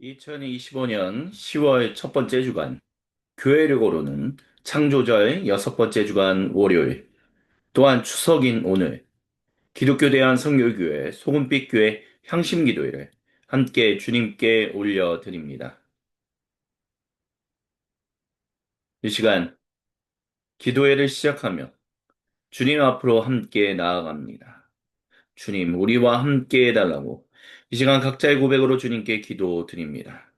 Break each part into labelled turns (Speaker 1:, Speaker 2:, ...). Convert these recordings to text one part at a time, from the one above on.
Speaker 1: 2025년 10월 첫 번째 주간, 교회를 고르는 창조자의 여섯 번째 주간 월요일, 또한 추석인 오늘, 기독교 대한선교교회 소금빛교회 향심기도회를 함께 주님께 올려드립니다. 이 시간 기도회를 시작하며 주님 앞으로 함께 나아갑니다. 주님, 우리와 함께 해달라고 이 시간 각자의 고백으로 주님께 기도드립니다.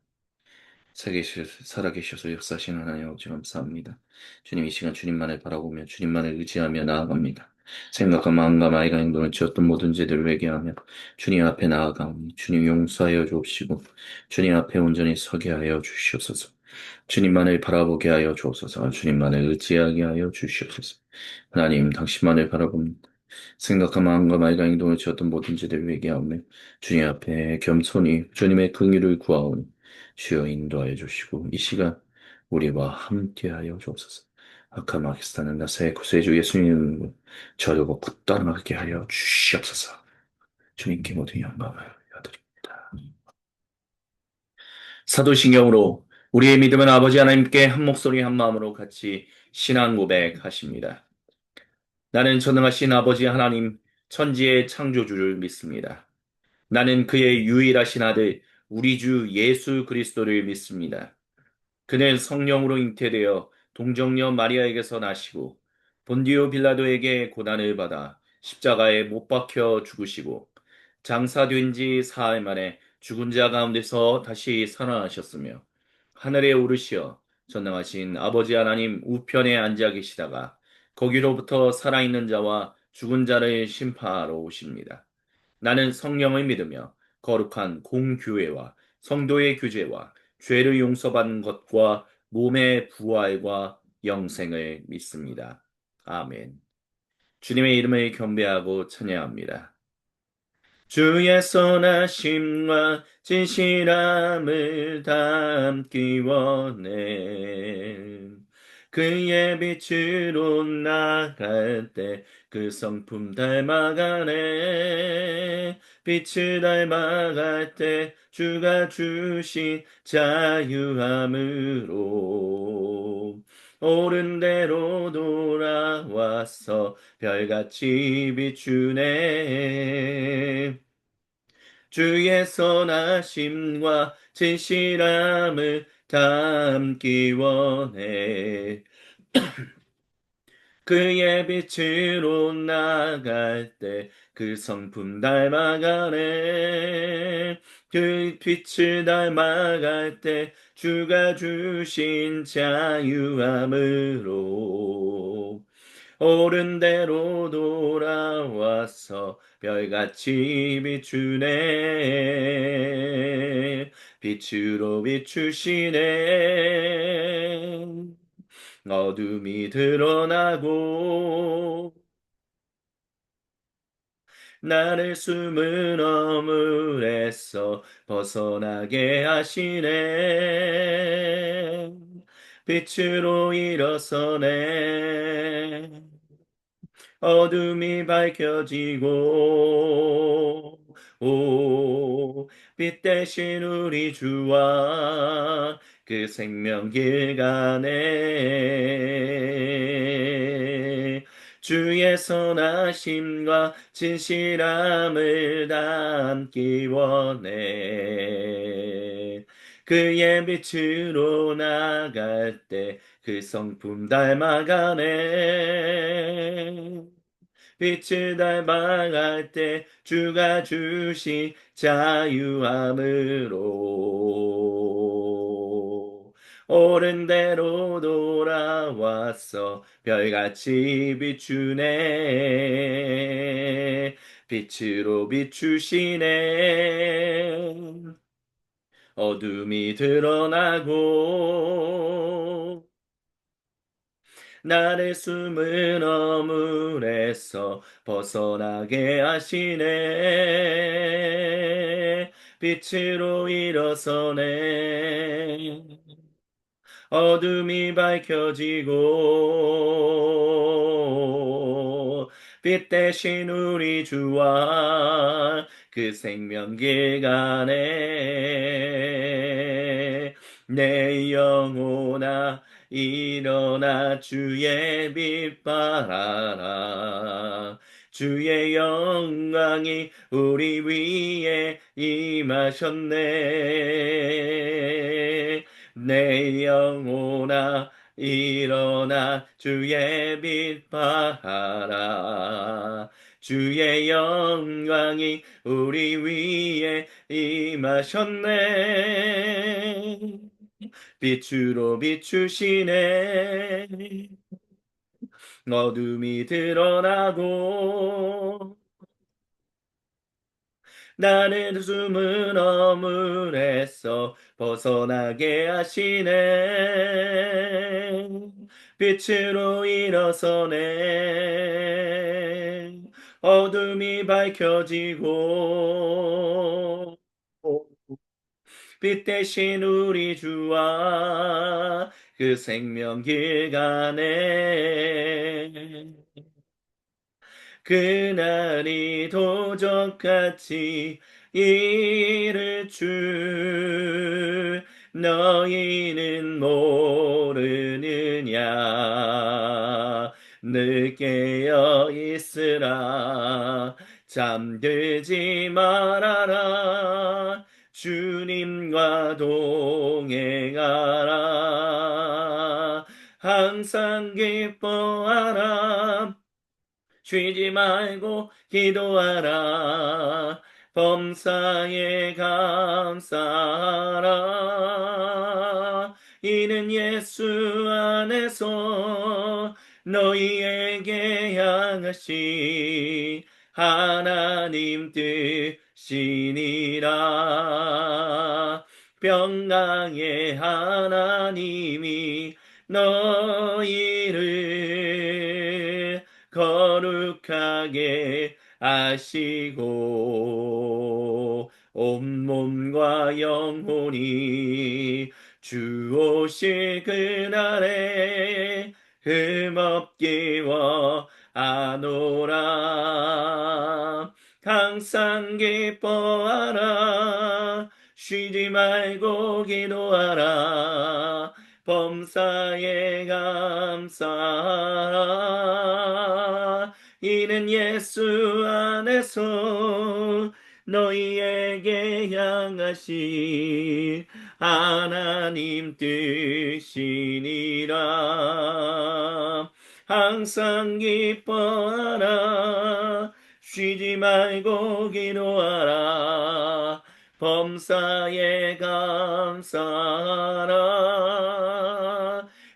Speaker 1: 살아계셔서 역사하시는 하나님 아버지 감사합니다. 주님 이 시간 주님만을 바라보며 주님만을 의지하며 나아갑니다. 생각과 마음과 말과 행동을 지었던 모든 죄들을 회개하며 주님 앞에 나아가오니 주님 용서하여 주옵시고 주님 앞에 온전히 서게 하여 주시옵소서. 주님만을 바라보게 하여 주옵소서. 주님만을 의지하게 하여 주시옵소서. 하나님 당신만을 바라봅니다. 생각과 마음과 말과 행동을 지었던 모든 죄들을 회개하며 주님 앞에 겸손히 주님의 긍휼을 구하오니 주여 인도하여 주시고 이 시간 우리와 함께하여 주옵소서. 악한 마귀스타는 나사의 구세주 예수님을 저주고 굳건하게 하여 주시옵소서. 주님께 모든 영광을 드립니다. 사도신경으로 우리의 믿음은 아버지 하나님께 한 목소리 한 마음으로 같이 신앙 고백하십니다. 나는 전능하신 아버지 하나님 천지의 창조주를 믿습니다. 나는 그의 유일하신 아들 우리 주 예수 그리스도를 믿습니다. 그는 성령으로 잉태되어 동정녀 마리아에게서 나시고 본디오 빌라도에게 고난을 받아 십자가에 못 박혀 죽으시고 장사된 지 사흘 만에 죽은 자 가운데서 다시 살아나셨으며 하늘에 오르시어 전능하신 아버지 하나님 우편에 앉아 계시다가 거기로부터 살아있는 자와 죽은 자를 심판하러 오십니다. 나는 성령을 믿으며 거룩한 공교회와 성도의 규제와 죄를 용서받는 것과 몸의 부활과 영생을 믿습니다. 아멘. 주님의 이름을 경배하고 찬양합니다. 주의 선하심과 진실함을 담기 원해. 그의 빛으로 나갈 때 그 성품 닮아가네. 빛을 닮아갈 때 주가 주신 자유함으로 옳은 대로 돌아와서 별같이 비추네. 주의 선하심과 진실함을 담기 원해. 그의 빛으로 나갈 때 그 성품 닮아가네. 그 빛을 닮아갈 때 주가 주신 자유함으로 옳은 대로 돌아와서 별같이 비추네. 빛으로 비추시네. 어둠이 드러나고 나를 숨은 어물에서 벗어나게 하시네. 빛으로 일어서네. 어둠이 밝혀지고 빛 대신 우리 주와 그 생명길 가네. 주의 선하심과 진실함을 담기 원해. 그의 빛으로 나갈 때 그 성품 닮아가네. 빛을 닮아갈 때 주가 주신 자유함으로 옳은 대로 돌아와서 별같이 비추네. 빛으로 비추시네. 어둠이 드러나고 나를 숨은 어물에서 벗어나게 하시네. 빛으로 일어서네. 어둠이 밝혀지고 빛 대신 우리 주와 그 그 생명길 가네. 내 영혼아 일어나 주의 빛 발하라. 주의 영광이 우리 위에 임하셨네. 내 영혼아 일어나 주의 빛 발하라. 주의 영광이 우리 위에 임하셨네. 빛으로 비추시네. 어둠이 드러나고 나는 숨은 어물에서 벗어나게 하시네. 빛으로 일어서네. 어둠이 밝혀지고 빛 대신 우리 주와 그 생명길 가네. 그날이 도적같이 이를 줄 너희는 모르느냐. 늘 깨어 있으라. 잠들지 말아라. 주님과 동행하라. 항상 기뻐하라. 쉬지 말고 기도하라. 범사에 감사하라. 이는 예수 안에서 너희에게 향하신 하나님 뜻이니라. 평강의 하나님이 너희를 거룩하게 하시고 온몸과 영혼이 주 오실 그날에 흠없게 워하노라. 항상 기뻐하라. 쉬지 말고 기도하라. 범사에 감사하라. 이는 예수 안에서 너희에게 향하신 하나님 뜻이니라. 항상 기뻐하라. 쉬지 말고 기도하라. 범사에 감사하라.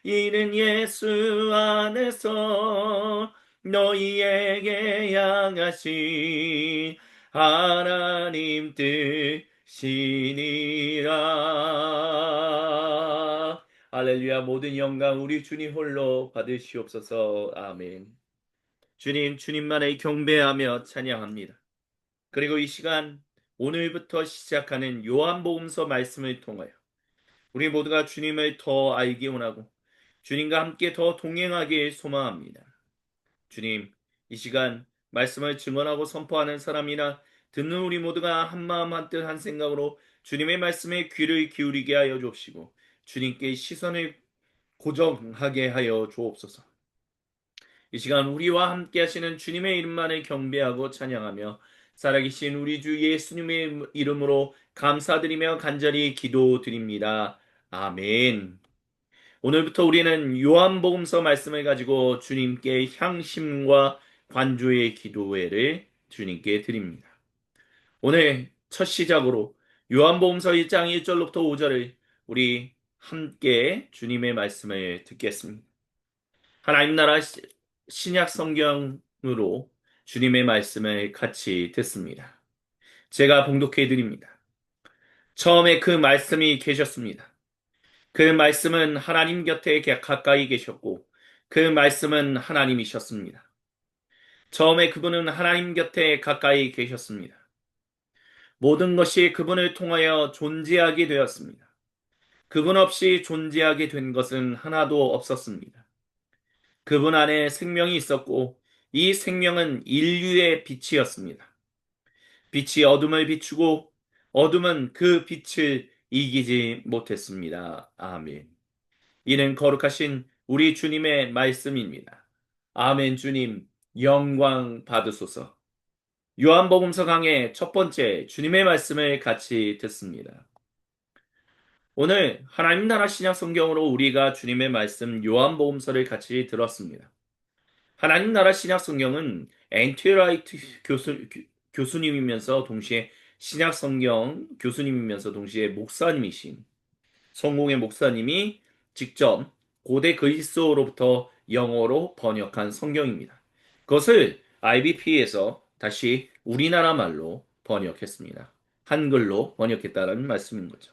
Speaker 1: 이는 예수 안에서 너희에게 향하신 하나님 뜻이니라. 할렐루야. 모든 영광 우리 주님 홀로 받으시옵소서. 아멘. 주님, 주님만을 경배하며 찬양합니다. 그리고 이 시간 오늘부터 시작하는 요한복음서 말씀을 통하여 우리 모두가 주님을 더 알기 원하고 주님과 함께 더 동행하길 소망합니다. 주님, 이 시간 말씀을 증언하고 선포하는 사람이나 듣는 우리 모두가 한마음 한뜻 한 생각으로 주님의 말씀에 귀를 기울이게 하여 주옵시고 주님께 시선을 고정하게 하여 주옵소서. 이 시간 우리와 함께 하시는 주님의 이름만을 경배하고 찬양하며 살아계신 우리 주 예수님의 이름으로 감사드리며 간절히 기도드립니다. 아멘. 오늘부터 우리는 요한복음서 말씀을 가지고 주님께 향심과 관조의 기도회를 주님께 드립니다. 오늘 첫 시작으로 요한복음서 1장 1절로부터 5절을 우리 함께 주님의 말씀을 듣겠습니다. 하나님 나라 신약 성경으로 주님의 말씀을 같이 듣습니다. 제가 봉독해 드립니다. 처음에 그 말씀이 계셨습니다. 그 말씀은 하나님 곁에 가까이 계셨고 그 말씀은 하나님이셨습니다. 처음에 그분은 하나님 곁에 가까이 계셨습니다. 모든 것이 그분을 통하여 존재하게 되었습니다. 그분 없이 존재하게 된 것은 하나도 없었습니다. 그분 안에 생명이 있었고 이 생명은 인류의 빛이었습니다. 빛이 어둠을 비추고 어둠은 그 빛을 이기지 못했습니다. 아멘. 이는 거룩하신 우리 주님의 말씀입니다. 아멘. 주님, 영광 받으소서. 요한복음서 강의 첫 번째 주님의 말씀을 같이 듣습니다. 오늘 하나님 나라 신약 성경으로 우리가 주님의 말씀 요한복음서를 같이 들었습니다. 하나님 나라 신약 성경은 엔티라이트 교수님이면서 동시에 신약 성경 교수님이면서 동시에 목사님이신 성공의 목사님이 직접 고대 그리스어로부터 영어로 번역한 성경입니다. 그것을 IBP에서 다시 우리나라 말로 번역했습니다. 한글로 번역했다라는 말씀인 거죠.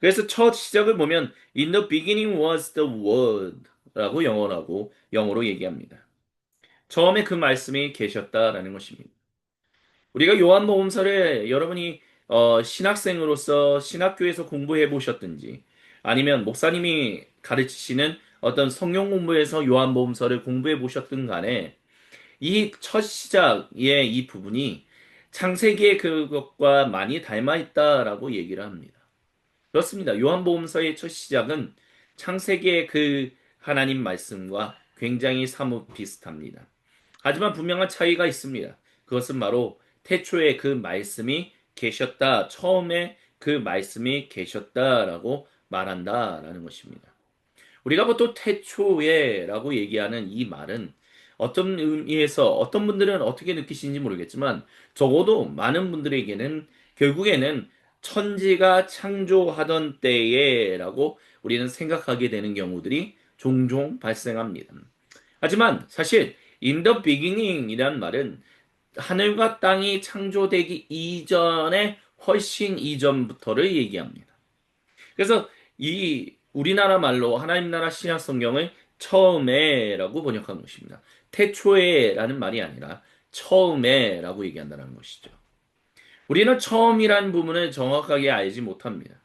Speaker 1: 그래서 첫 시작을 보면 In the beginning was the word 라고 영어로 얘기합니다. 처음에 그 말씀이 계셨다라는 것입니다. 우리가 요한복음서를 여러분이 신학생으로서 신학교에서 공부해 보셨든지 아니면 목사님이 가르치시는 어떤 성경 공부에서 요한복음서를 공부해 보셨든 간에 이 첫 시작의 이 부분이 창세기의 그것과 많이 닮아 있다라고 얘기를 합니다. 그렇습니다. 요한복음서의 첫 시작은 창세기의 그 하나님 말씀과 굉장히 사뭇 비슷합니다. 하지만 분명한 차이가 있습니다. 그것은 바로 태초에 그 말씀이 계셨다. 처음에 그 말씀이 계셨다라고 말한다라는 것입니다. 우리가 보통 태초에라고 얘기하는 이 말은 어떤 의미에서 어떤 분들은 어떻게 느끼시는지 모르겠지만 적어도 많은 분들에게는 결국에는 천지가 창조하던 때에라고 우리는 생각하게 되는 경우들이 종종 발생합니다. 하지만 사실 in the beginning이란 말은 하늘과 땅이 창조되기 이전에 훨씬 이전부터를 얘기합니다. 그래서 이 우리나라 말로 하나님 나라 신약 성경을 처음에라고 번역한 것입니다. 태초에라는 말이 아니라 처음에라고 얘기한다는 것이죠. 우리는 처음이라는 부분을 정확하게 알지 못합니다.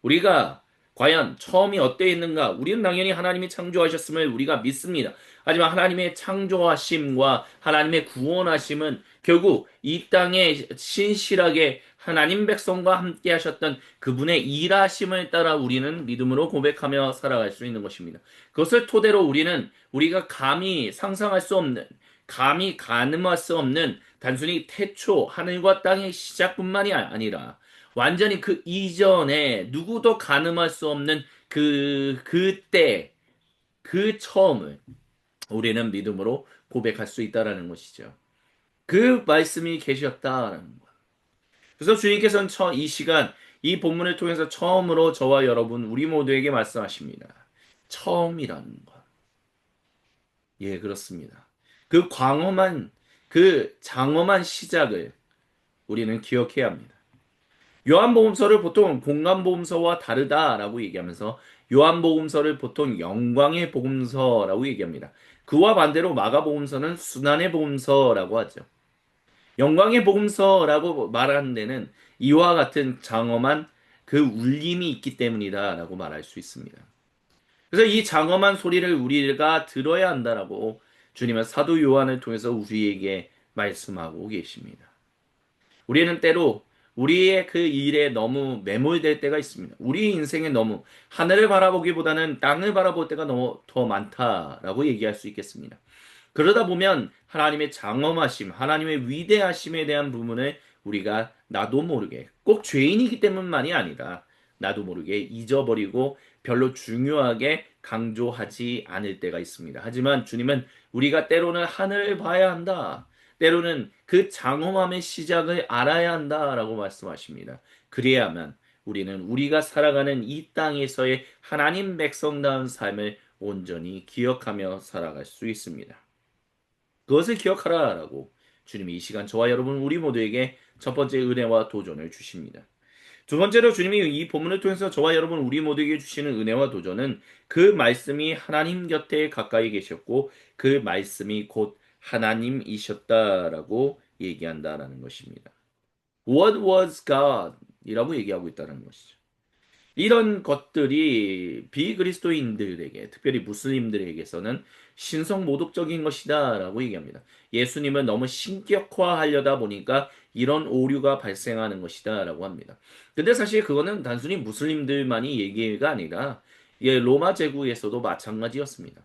Speaker 1: 우리가 과연 처음이 어때 있는가? 우리는 당연히 하나님이 창조하셨음을 우리가 믿습니다. 하지만 하나님의 창조하심과 하나님의 구원하심은 결국 이 땅에 신실하게 하나님 백성과 함께 하셨던 그분의 일하심을 따라 우리는 믿음으로 고백하며 살아갈 수 있는 것입니다. 그것을 토대로 우리는 우리가 감히 상상할 수 없는, 감히 가늠할 수 없는 단순히 태초, 하늘과 땅의 시작뿐만이 아니라 완전히 그 이전에 누구도 가늠할 수 없는 그때, 그 처음을 우리는 믿음으로 고백할 수 있다라는 것이죠. 그 말씀이 계셨다라는 것. 그래서 주님께서는 이 시간, 이 본문을 통해서 처음으로 저와 여러분, 우리 모두에게 말씀하십니다. 처음이라는 것. 예, 그렇습니다. 그 광범한, 그 장엄한 시작을 우리는 기억해야 합니다. 요한복음서를 보통 공간복음서와 다르다라고 얘기하면서 요한복음서를 보통 영광의 복음서라고 얘기합니다. 그와 반대로 마가복음서는 순환의 복음서라고 하죠. 영광의 복음서라고 말하는 데는 이와 같은 장엄한 그 울림이 있기 때문이다라고 말할 수 있습니다. 그래서 이 장엄한 소리를 우리가 들어야 한다라고 주님은 사도 요한을 통해서 우리에게 말씀하고 계십니다. 우리는 때로 우리의 그 일에 너무 매몰될 때가 있습니다. 우리 인생에 너무 하늘을 바라보기보다는 땅을 바라볼 때가 너무 더 많다라고 얘기할 수 있겠습니다. 그러다 보면 하나님의 장엄하심, 하나님의 위대하심에 대한 부분을 우리가 나도 모르게 꼭 죄인이기 때문만이 아니라 나도 모르게 잊어버리고 별로 중요하게 강조하지 않을 때가 있습니다. 하지만 주님은 우리가 때로는 하늘을 봐야 한다. 때로는 그 장엄함의 시작을 알아야 한다라고 말씀하십니다. 그래야만 우리는 우리가 살아가는 이 땅에서의 하나님 백성다운 삶을 온전히 기억하며 살아갈 수 있습니다. 그것을 기억하라라고 주님이 이 시간 저와 여러분 우리 모두에게 첫 번째 은혜와 도전을 주십니다. 두 번째로 주님이 이 본문을 통해서 저와 여러분 우리 모두에게 주시는 은혜와 도전은 그 말씀이 하나님 곁에 가까이 계셨고 그 말씀이 곧 하나님이셨다라고 얘기한다라는 것입니다. What was God? 이라고 얘기하고 있다는 것이죠. 이런 것들이 비그리스도인들에게, 특별히 무슬림들에게서는 신성 모독적인 것이다라고 얘기합니다. 예수님을 너무 신격화하려다 보니까 이런 오류가 발생하는 것이다라고 합니다. 근데 사실 그거는 단순히 무슬림들만이 얘기가 아니라 예, 로마 제국에서도 마찬가지였습니다.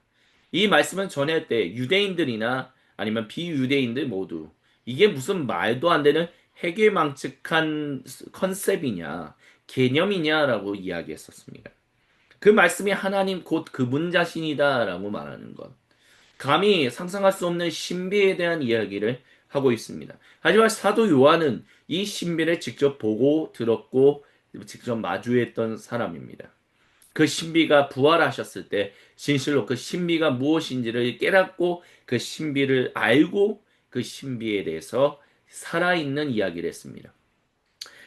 Speaker 1: 이 말씀을 전할 때 유대인들이나 아니면 비유대인들 모두 이게 무슨 말도 안 되는 해괴망측한 컨셉이냐, 개념이냐라고 이야기했었습니다. 그 말씀이 하나님 곧 그분 자신이다라고 말하는 것. 감히 상상할 수 없는 신비에 대한 이야기를 하고 있습니다. 하지만 사도 요한은 이 신비를 직접 보고 들었고 직접 마주했던 사람입니다. 그 신비가 부활하셨을 때 진실로 그 신비가 무엇인지를 깨닫고 그 신비를 알고 그 신비에 대해서 살아있는 이야기를 했습니다.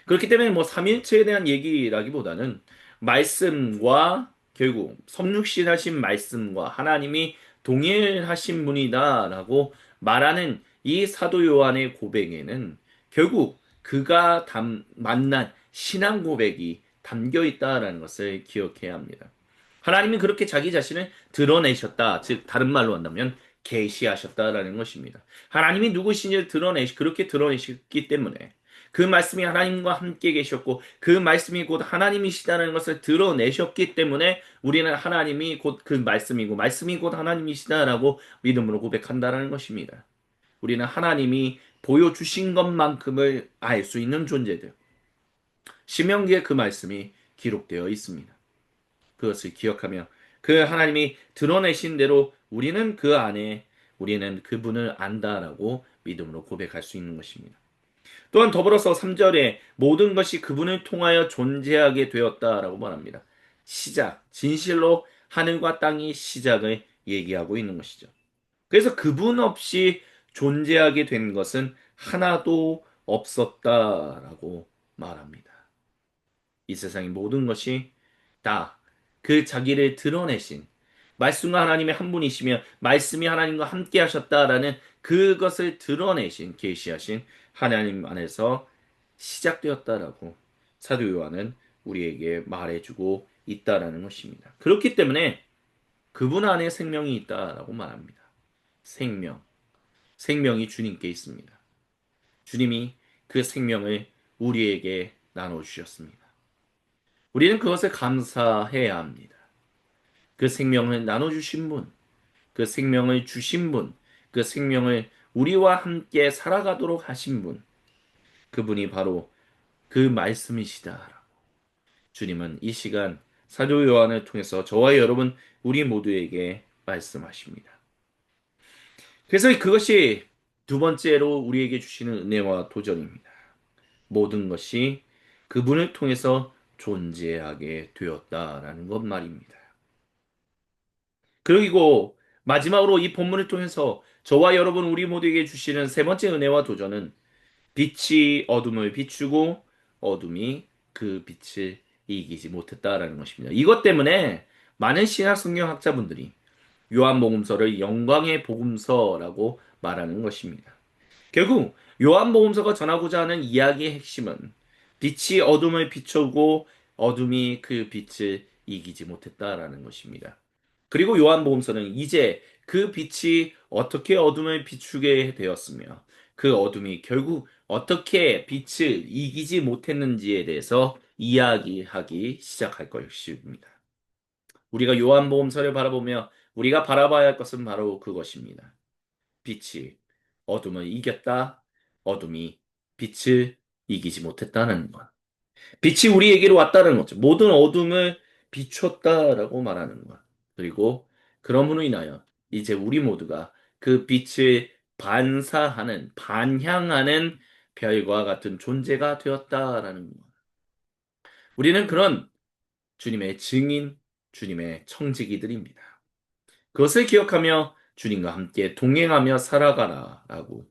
Speaker 1: 그렇기 때문에 뭐 삼일체에 대한 얘기라기보다는 말씀과 결국 성육신하신 말씀과 하나님이 동일하신 분이다라고 말하는 이 사도 요한의 고백에는 결국 그가 만난 신앙 고백이 담겨 있다라는 것을 기억해야 합니다. 하나님은 그렇게 자기 자신을 드러내셨다. 즉 다른 말로 한다면 계시하셨다라는 것입니다. 하나님이 누구신지를 그렇게 드러내셨기 때문에 그 말씀이 하나님과 함께 계셨고 그 말씀이 곧 하나님이시다는 것을 드러내셨기 때문에 우리는 하나님이 곧 그 말씀이고 말씀이 곧 하나님이시다라고 믿음으로 고백한다는 것입니다. 우리는 하나님이 보여주신 것만큼을 알 수 있는 존재들. 신명기에 그 말씀이 기록되어 있습니다. 그것을 기억하며 그 하나님이 드러내신 대로 우리는 그 안에 우리는 그분을 안다라고 믿음으로 고백할 수 있는 것입니다. 또한 더불어서 3절에 모든 것이 그분을 통하여 존재하게 되었다라고 말합니다. 시작, 진실로 하늘과 땅이 시작을 얘기하고 있는 것이죠. 그래서 그분 없이 존재하게 된 것은 하나도 없었다라고 말합니다. 이 세상의 모든 것이 다 그 자기를 드러내신 말씀과 하나님의 한 분이시며 말씀이 하나님과 함께 하셨다라는 그것을 드러내신 계시하신 하나님 안에서 시작되었다라고 사도 요한은 우리에게 말해주고 있다라는 것입니다. 그렇기 때문에 그분 안에 생명이 있다라고 말합니다. 생명, 생명이 주님께 있습니다. 주님이 그 생명을 우리에게 나눠주셨습니다. 우리는 그것을 감사해야 합니다. 그 생명을 나눠주신 분, 그 생명을 주신 분, 그 생명을 우리와 함께 살아가도록 하신 분, 그분이 바로 그 말씀이시다. 주님은 이 시간 사도 요한을 통해서 저와 여러분, 우리 모두에게 말씀하십니다. 그래서 그것이 두 번째로 우리에게 주시는 은혜와 도전입니다. 모든 것이 그분을 통해서 존재하게 되었다라는 것 말입니다. 그리고 마지막으로 이 본문을 통해서 저와 여러분 우리 모두에게 주시는 세 번째 은혜와 도전은 빛이 어둠을 비추고 어둠이 그 빛을 이기지 못했다라는 것입니다. 이것 때문에 많은 신약 성경학자분들이 요한복음서를 영광의 복음서라고 말하는 것입니다. 결국 요한복음서가 전하고자 하는 이야기의 핵심은 빛이 어둠을 비추고 어둠이 그 빛을 이기지 못했다라는 것입니다. 그리고 요한복음서는 이제 그 빛이 어떻게 어둠을 비추게 되었으며 그 어둠이 결국 어떻게 빛을 이기지 못했는지에 대해서 이야기하기 시작할 것입니다. 우리가 요한복음서를 바라보며 우리가 바라봐야 할 것은 바로 그것입니다. 빛이 어둠을 이겼다. 어둠이 빛을 이기지 못했다는 것. 빛이 우리에게로 왔다는 거죠. 모든 어둠을 비췄다라고 말하는 것. 그리고 그러므로 인하여 이제 우리 모두가 그 빛을 반사하는, 반향하는 별과 같은 존재가 되었다라는 것. 우리는 그런 주님의 증인, 주님의 청지기들입니다. 그것을 기억하며 주님과 함께 동행하며 살아가라라고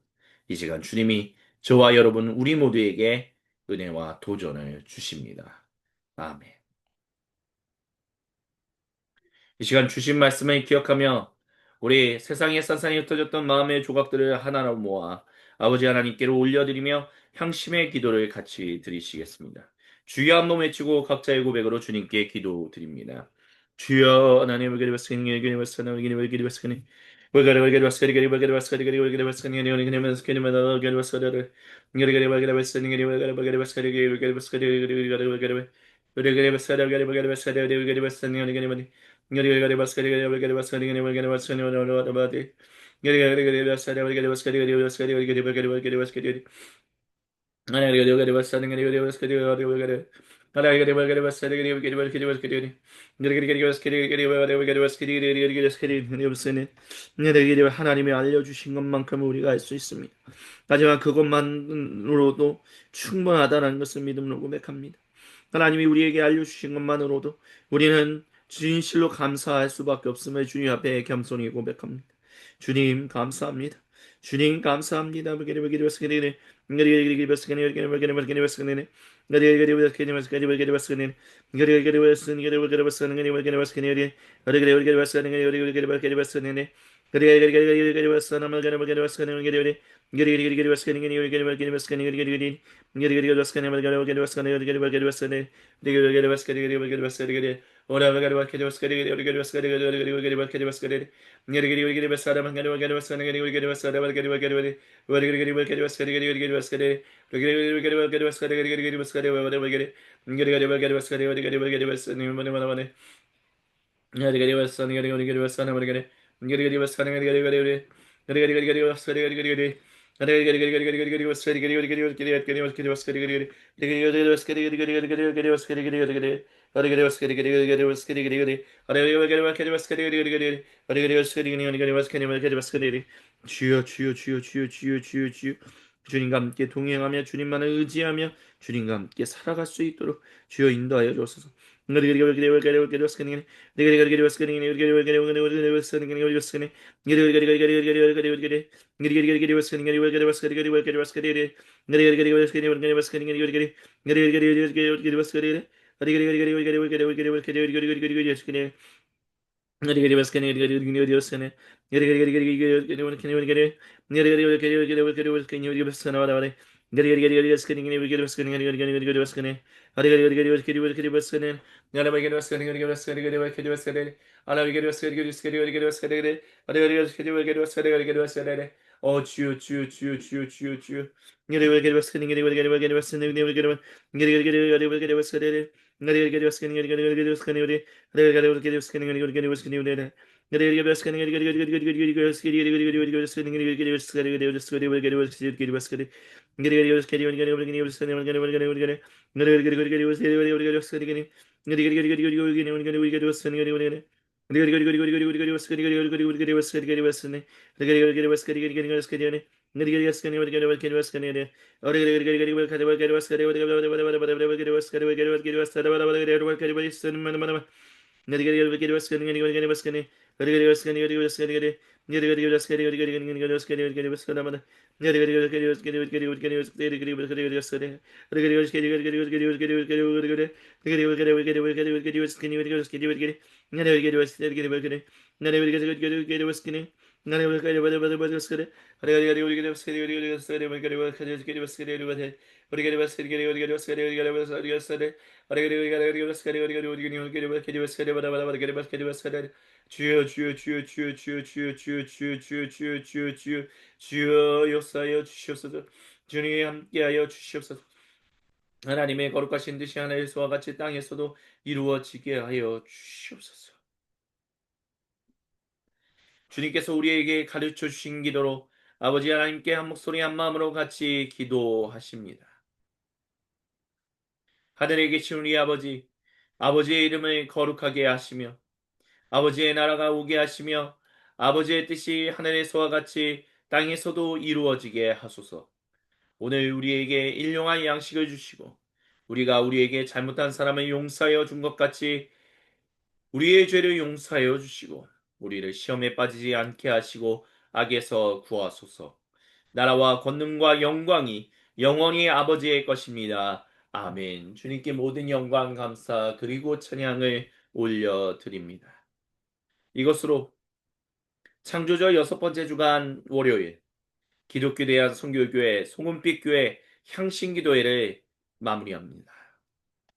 Speaker 1: 이 시간 주님이 저와 여러분 우리 모두에게 은혜와 도전을 주십니다. 아멘. 이 시간 주신 말씀을 기억하며 우리 세상에 산산이 흩어졌던 마음의 조각들을 하나로 모아 아버지 하나님께로 올려드리며 향심의 기도를 같이 드리시겠습니다. 주여 한번 외치고 각자의 고백으로 주님께 기도드립니다. 주여 하나님을 기도하시니 하나님이 알려주신 것만큼 우리가 알 수 있습니다. 하지만 그것만으로도 충분하다는 것을 믿음으로 고백합니다. 하나님이 우리에게 알려주신 것만으로도 우리는 진실로 감사할 수밖에 없음을 주님 앞에 겸손히 고백합니다. 주님 감사합니다. 주님 감사합니다. 주여 주여 주여 주여 주여 주여 주여 주님과 함께 동행하며 주님만을 의지하며 주님과 함께 살아갈 수 있도록 주여 인도하여 주옵소서. 주여 주여 주여 주여 주여 주여 주여 주여 주여 주여 주여 주여 주여 주여 주여 주여 주여 주여 주여 역사하여 주시옵소서. 주님 함께하여 주시옵소서. 하나님의 거룩하신 뜻이 하늘에서와 같이 땅에서도 이루어지게 하여 주시옵소서. 주님께서 우리에게 가르쳐 주신 기도로 아버지 하나님께 한 목소리 한 마음으로 같이 기도하십니다. 하늘에 계신 우리 아버지, 아버지의 이름을 거룩하게 하시며 아버지의 나라가 오게 하시며 아버지의 뜻이 하늘에서와 같이 땅에서도 이루어지게 하소서. 오늘 우리에게 일용할 양식을 주시고 우리가 우리에게 잘못한 사람을 용서하여 준 것 같이 우리의 죄를 용서하여 주시고 우리를 시험에 빠지지 않게 하시고 악에서 구하소서. 나라와 권능과 영광이 영원히 아버지의 것입니다. 아멘. 주님께 모든 영광 감사 그리고 찬양을 올려드립니다. 이것으로 창조절 6번째 주간 월요일 기독교 대한 선교교회 송은빛 교회 향신기도회를 마무리합니다.